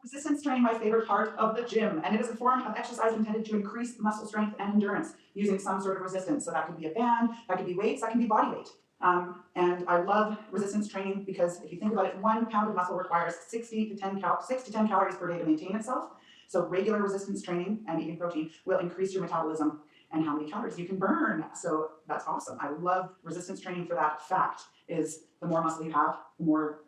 Resistance training, my favorite part of the gym, and it is a form of exercise intended to increase muscle strength and endurance using some sort of resistance. So that could be a band, that could be weights, that can be body weight. And I love resistance training because if you think about it, 1 pound of muscle requires 6 to 10 calories per day to maintain itself. So regular resistance training and eating protein will increase your metabolism and how many calories you can burn. So that's awesome. I love resistance training for that fact. Is the more muscle you have, the more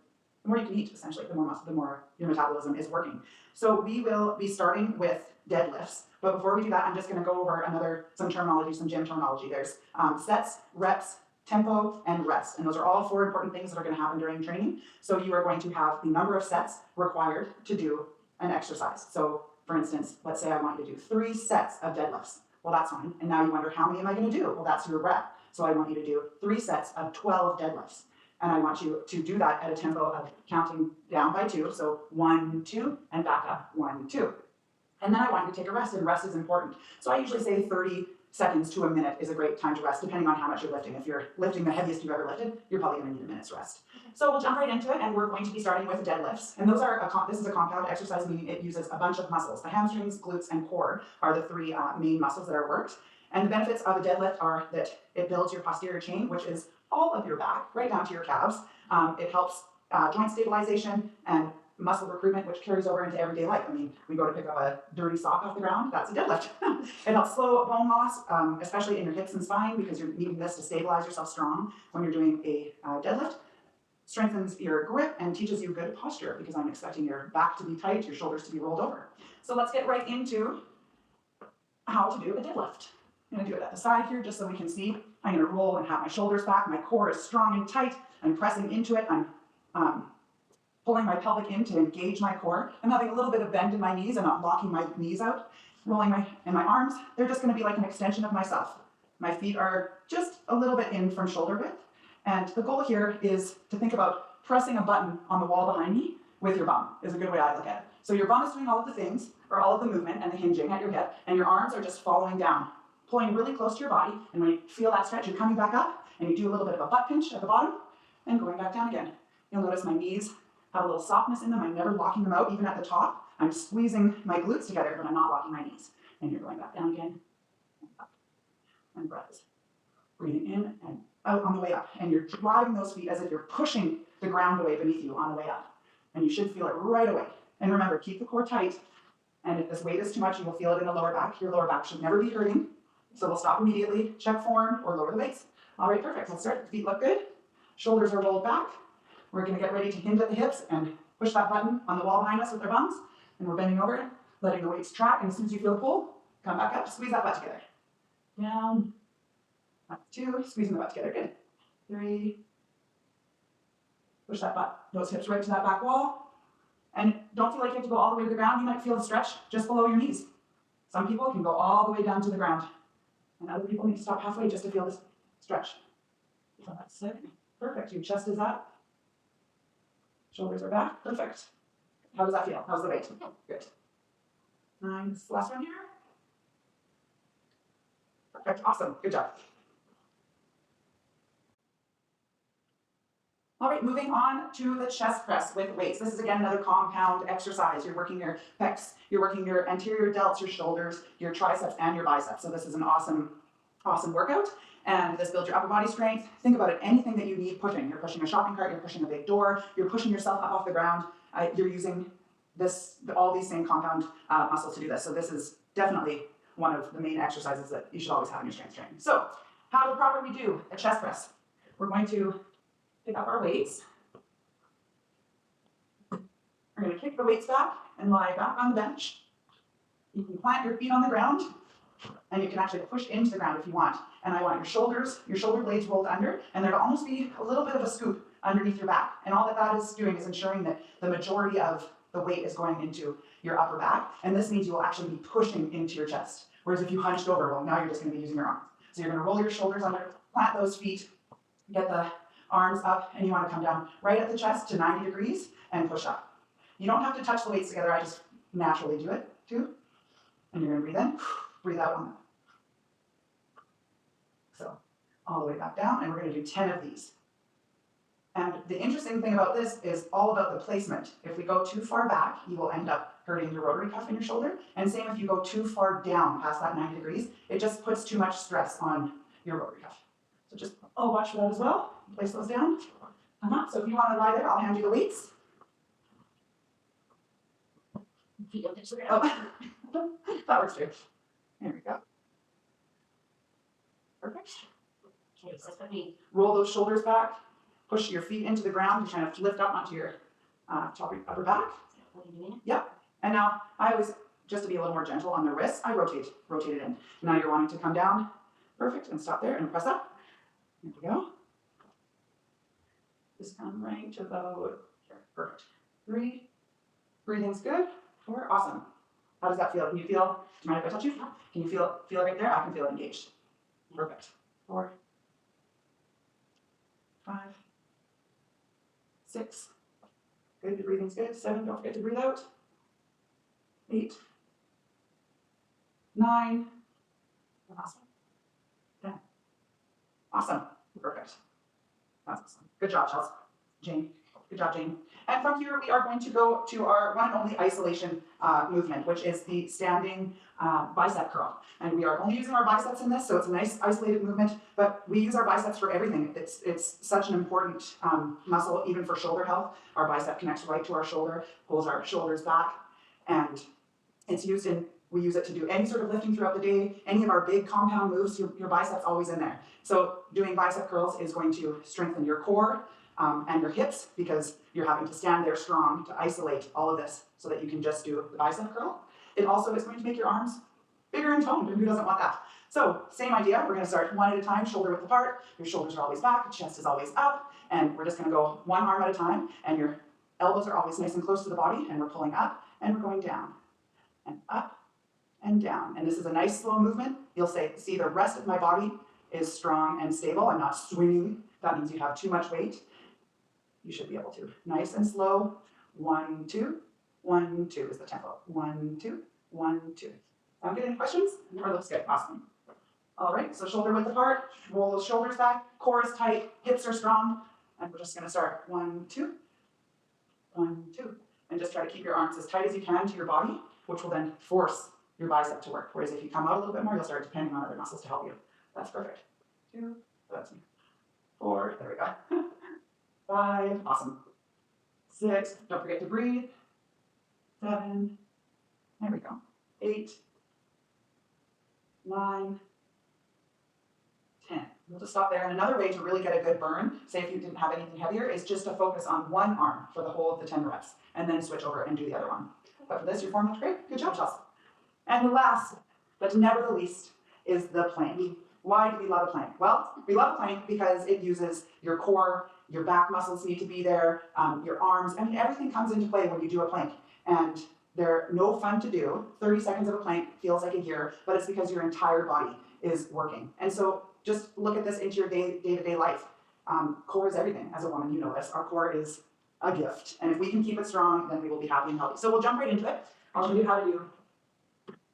you can eat, essentially. The more muscle, the more your metabolism is working. So we will be starting with deadlifts. But before we do that, I'm just going to go over some terminology, some gym terminology. There's sets, reps, tempo, and rest. And those are all 4 important things that are going to happen during training. So you are going to have the number of sets required to do an exercise. So for instance, let's say I want you to do 3 sets of deadlifts. Well, that's fine. And now you wonder, how many am I going to do? Well, that's your rep. So I want you to do 3 sets of 12 deadlifts. And I want you to do that at a tempo of counting down by 2. So 1, 2, and back up, 1, 2. And then I want you to take a rest, and rest is important. So I usually say 30 seconds to a minute is a great time to rest, depending on how much you're lifting. If you're lifting the heaviest you've ever lifted, you're probably going to need a minute's rest. So we'll jump right into it, and we're going to be starting with deadlifts. And this is a compound exercise, meaning it uses a bunch of muscles. The hamstrings, glutes, and core are the 3 main muscles that are worked. And the benefits of a deadlift are that it builds your posterior chain, which is all of your back, right down to your calves. It helps joint stabilization and muscle recruitment, which carries over into everyday life. I mean, we go to pick up a dirty sock off the ground, that's a deadlift. It helps slow bone loss, especially in your hips and spine, because you're needing this to stabilize yourself strong when you're doing a deadlift. Strengthens your grip and teaches you good posture, because I'm expecting your back to be tight, your shoulders to be rolled over. So let's get right into how to do a deadlift. I'm going to do it at the side here just so we can see. I'm going to roll and have my shoulders back. My core is strong and tight. I'm pressing into it. I'm pulling my pelvic in to engage my core. I'm having a little bit of bend in my knees. I'm not locking my knees out. Rolling my arms, they're just going to be like an extension of myself. My feet are just a little bit in from shoulder width. And the goal here is to think about pressing a button on the wall behind me with your bum, is a good way I look at it. So your bum is doing all of the things, or all of the movement and the hinging at your hip, and your arms are just following down, pulling really close to your body. And when you feel that stretch, you're coming back up, and you do a little bit of a butt pinch at the bottom, and going back down again. You'll notice my knees have a little softness in them. I'm never locking them out, even at the top. I'm squeezing my glutes together, but I'm not locking my knees. And you're going back down again, and up, and breaths. Breathing in and out on the way up. And you're driving those feet as if you're pushing the ground away beneath you on the way up. And you should feel it right away. And remember, keep the core tight. And if this weight is too much, you will feel it in the lower back. Your lower back should never be hurting. So we'll stop immediately, check form, or lower the weights. All right, perfect. Let's start. The feet look good. Shoulders are rolled back. We're going to get ready to hinge at the hips and push that button on the wall behind us with our bums. And we're bending over, letting the weights track. And as soon as you feel the pull, come back up, squeeze that butt together. Down. Up 2, squeezing the butt together. Good. 3. Push that butt, those hips right to that back wall. And don't feel like you have to go all the way to the ground. You might feel a stretch just below your knees. Some people can go all the way down to the ground. And other people need to stop halfway just to feel this stretch. So that's it. Perfect. Your chest is up. Shoulders are back. Perfect. How does that feel? How's the weight? Good. 9. This is the last one here. Perfect. Awesome. Good job. All right, moving on to the chest press with weights. This is, again, another compound exercise. You're working your pecs, you're working your anterior delts, your shoulders, your triceps, and your biceps. So this is an awesome workout. And this builds your upper body strength. Think about it, anything that you need pushing. You're pushing a shopping cart, you're pushing a big door, you're pushing yourself up off the ground. You're using all these same compound muscles to do this. So this is definitely one of the main exercises that you should always have in your strength training. So how to properly do a chest press? We're going to pick up our weights. We're going to kick the weights back and lie back on the bench. You can plant your feet on the ground, and you can actually push into the ground if you want. And I want your shoulder blades rolled under, and there'll almost be a little bit of a scoop underneath your back. And all that is doing is ensuring that the majority of the weight is going into your upper back, and this means you will actually be pushing into your chest. Whereas if you hunched over, well, now you're just going to be using your arms. So you're going to roll your shoulders under, plant those feet, get the arms up, and you want to come down right at the chest to 90 degrees and push up. You don't have to touch the weights together. I just naturally do it too. And you're going to breathe in, breathe out on them. So all the way back down, and we're going to do 10 of these. And the interesting thing about this is all about the placement. If we go too far back, you will end up hurting your rotary cuff in your shoulder. And same if you go too far down past that 90 degrees, it just puts too much stress on your rotary cuff. So just watch for that as well. Place those down. So if you want to lie there, I'll hand you the weights. Oh, that works too. There we go. Perfect. Okay, so for me, Roll those shoulders back. Push your feet into the ground. You kind of lift up onto your upper back. what are you doing? Yep. And now I always, just to be a little more gentle on the wrists, I rotate it in. Now you're wanting to come down. Perfect. And stop there and press up. There we go. Just come right to about here. Perfect. 3. Breathing's good. 4. Awesome. How does that feel? Can you feel, do you mind if I touch you? Can you feel it right there? I can feel it engaged. Perfect. 4. 5. 6. Good, your breathing's good. 7, don't forget to breathe out. 8. 9. Awesome. 10. Awesome. Perfect. That's awesome. Good job, Chelsea. Jane. Good job, Jane. And from here, we are going to go to our one and only isolation movement, which is the standing bicep curl. And we are only using our biceps in this, so it's a nice isolated movement, but we use our biceps for everything. It's such an important muscle, even for shoulder health. Our bicep connects right to our shoulder, pulls our shoulders back, and it's used in, we use it to do any sort of lifting throughout the day, any of our big compound moves, your bicep's always in there. So doing bicep curls is going to strengthen your core, and your hips, because you're having to stand there strong to isolate all of this so that you can just do the bicep curl. It also is going to make your arms bigger and toned, and who doesn't want that? So same idea, we're going to start one at a time, shoulder width apart, your shoulders are always back, chest is always up, and we're just going to go one arm at a time, and your elbows are always nice and close to the body, and we're pulling up, and we're going down, and up, and down. And this is a nice slow movement. You'll see the rest of my body is strong and stable. I'm not swinging. That means you have too much weight. You should be able to. Nice and slow. 1, 2, 1, 2 is the tempo. 1, 2, 1, 2. Sound good? Any questions? Or looks good. Awesome. All right, so shoulder width apart. Roll those shoulders back. Core is tight. Hips are strong. And we're just going to start 1, 2, 1, 2. And just try to keep your arms as tight as you can to your body, which will then force your bicep to work. Whereas if you come out a little bit more, you'll start depending on other muscles to help you. That's perfect. 2, that's 4, there we go. 5, awesome. 6, don't forget to breathe. 7, there we go. 8, 9, 10. We'll just stop there. And another way to really get a good burn, say if you didn't have anything heavier, is just to focus on one arm for the whole of the 10 reps, and then switch over and do the other one. But for this, your form looks great. Good job, Chelsea. And the last, but never the least, is the plank. Why do we love a plank? Well, we love a plank because it uses your core, your back muscles need to be there, your arms. I mean, everything comes into play when you do a plank. And they're no fun to do. 30 seconds of a plank feels like a year, but it's because your entire body is working. And so just look at this into your day-to-day life. Core is everything. As a woman, you know this. Our core is a gift. And if we can keep it strong, then we will be happy and healthy. So we'll jump right into it. I'll show you how to do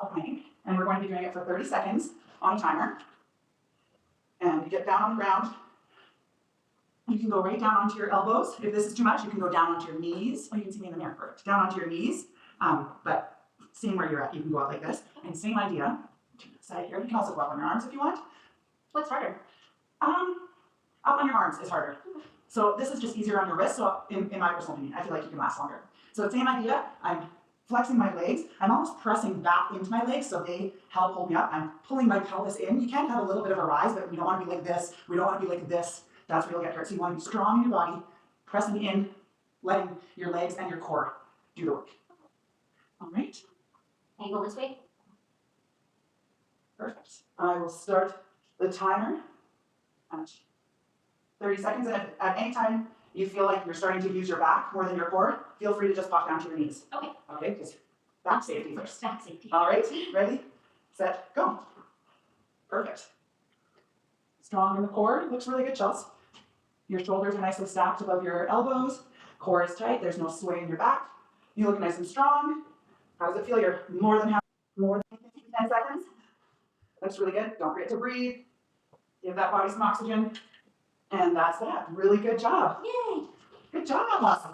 a plank. And we're going to be doing it for 30 seconds on a timer. And you get down on the ground. You can go right down onto your elbows. If this is too much, you can go down onto your knees. Oh, you can see me in the mirror. Perfect. Down onto your knees. But seeing where you're at, you can go out like this. And same idea. To the side here. You can also go up on your arms if you want. What's harder? Up on your arms is harder. So this is just easier on your wrist. So in my personal opinion, I feel like you can last longer. So same idea. I'm flexing my legs. I'm almost pressing back into my legs so they help hold me up. I'm pulling my pelvis in. You can have a little bit of a rise, but we don't want to be like this. We don't want to be like this. That's where you'll get hurt. So you want to be strong in your body, pressing in, letting your legs and your core do the work. All right. Angle this way. Perfect. I will start the timer at 30 seconds. And if at any time you feel like you're starting to use your back more than your core, feel free to just pop down to your knees. Okay. Okay, because back safety first. Back safety. All right, ready, set, go. Perfect. Strong in the core, looks really good, Chelsea. Your shoulders are nicely stacked above your elbows. Core is tight, there's no sway in your back. You look nice and strong. How does it feel? You're more than 10 seconds. Looks really good. Don't forget to breathe. Give that body some oxygen. And that's that. Really good job. Yay! Good job.